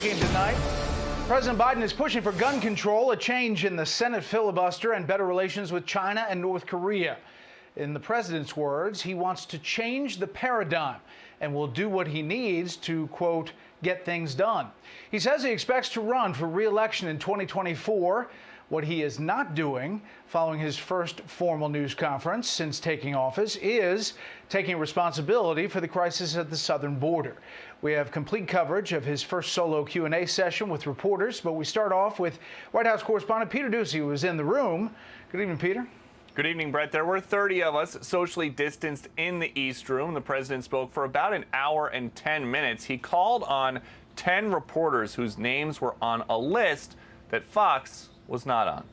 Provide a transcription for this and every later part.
Tonight, President Biden is pushing for gun control, a change in the Senate filibuster, and better relations with China and North Korea. In the president's words, he wants to change the paradigm and will do what he needs to, quote, get things done. He says he expects to run for re-election in 2024. What he is not doing following his first formal news conference since taking office is taking responsibility for the crisis at the southern border. We have complete coverage of his first solo Q&A session with reporters, but we start off with White House correspondent Peter Doocy, who was in the room. Good evening, Peter. Good evening, Brett. There were 30 of us socially distanced in the East Room. The president spoke for about an hour and 10 minutes. He called on 10 reporters whose names were on a list that Fox was not on.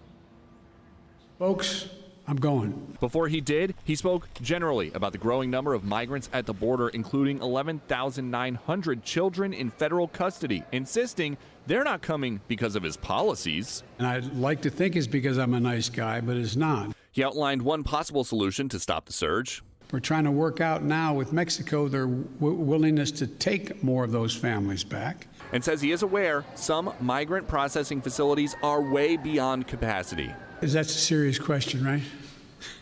Folks, I'm going. Before he did, he spoke generally about the growing number of migrants at the border, including 11,900 children in federal custody, insisting they're not coming because of his policies. And I'd like to think it's because I'm a nice guy, but it's not. He outlined one possible solution to stop the surge. We're trying to work out now with Mexico their willingness to take more of those families back. And says he is aware some migrant processing facilities are way beyond capacity. That's a serious question, right?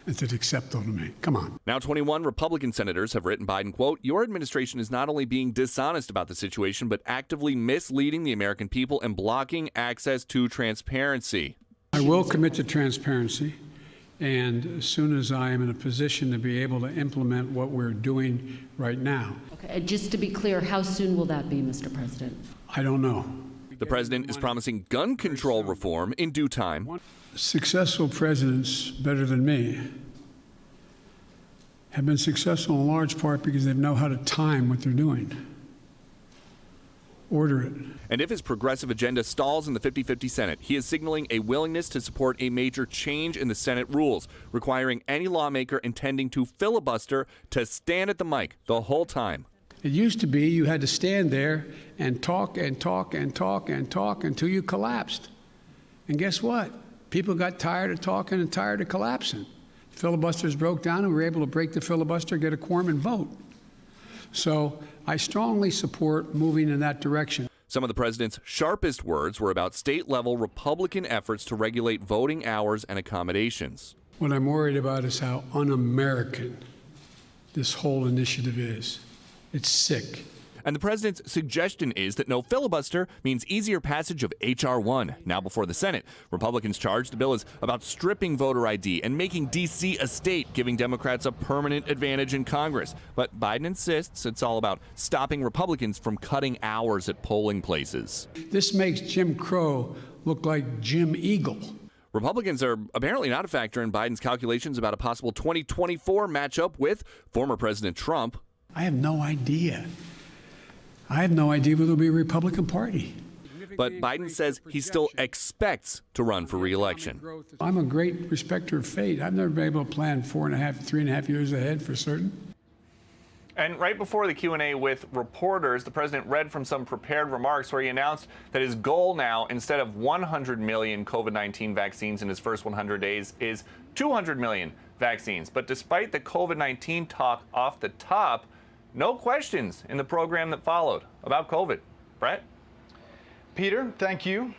Is it acceptable to me? Come on. Now 21 Republican senators have written Biden, quote, your administration is not only being dishonest about the situation, but actively misleading the American people and blocking access to transparency. I will commit to transparency. And as soon as I am in a position to be able to implement what we're doing right now. Okay, just to be clear, how soon will that be, Mr. President? I don't know. The president is promising gun control reform in due time. Successful presidents, better than me, have been successful in large part because they know how to time what they're doing. Order it. And if his progressive agenda stalls in the 50-50 Senate, he is signaling a willingness to support a major change in the Senate rules, requiring any lawmaker intending to filibuster to stand at the mic the whole time. It used to be you had to stand there and talk and talk and talk and talk until you collapsed. And guess what? People got tired of talking and tired of collapsing. Filibusters broke down and we were able to break the filibuster, get a quorum and vote. So I strongly support moving in that direction. Some of the president's sharpest words were about state-level Republican efforts to regulate voting hours and accommodations. What I'm worried about is how un-American this whole initiative is. It's sick. And the president's suggestion is that no filibuster means easier passage of H.R. 1, now before the Senate. Republicans charge the bill is about stripping voter ID and making D.C. a state, giving Democrats a permanent advantage in Congress. But Biden insists it's all about stopping Republicans from cutting hours at polling places. This makes Jim Crow look like Jim Eagle. Republicans are apparently not a factor in Biden's calculations about a possible 2024 matchup with former President Trump. I have no idea. I have no idea whether there'll be a Republican Party. But Biden says he still expects to run for re-election. I'm a great respecter of fate. I've never been able to plan 3.5 years ahead for certain. And right before the Q&A with reporters, the president read from some prepared remarks where he announced that his goal now, instead of 100 million COVID-19 vaccines in his first 100 days, is 200 million vaccines. But despite the COVID-19 talk off the top, no questions in the program that followed about COVID. Brett? Peter, thank you.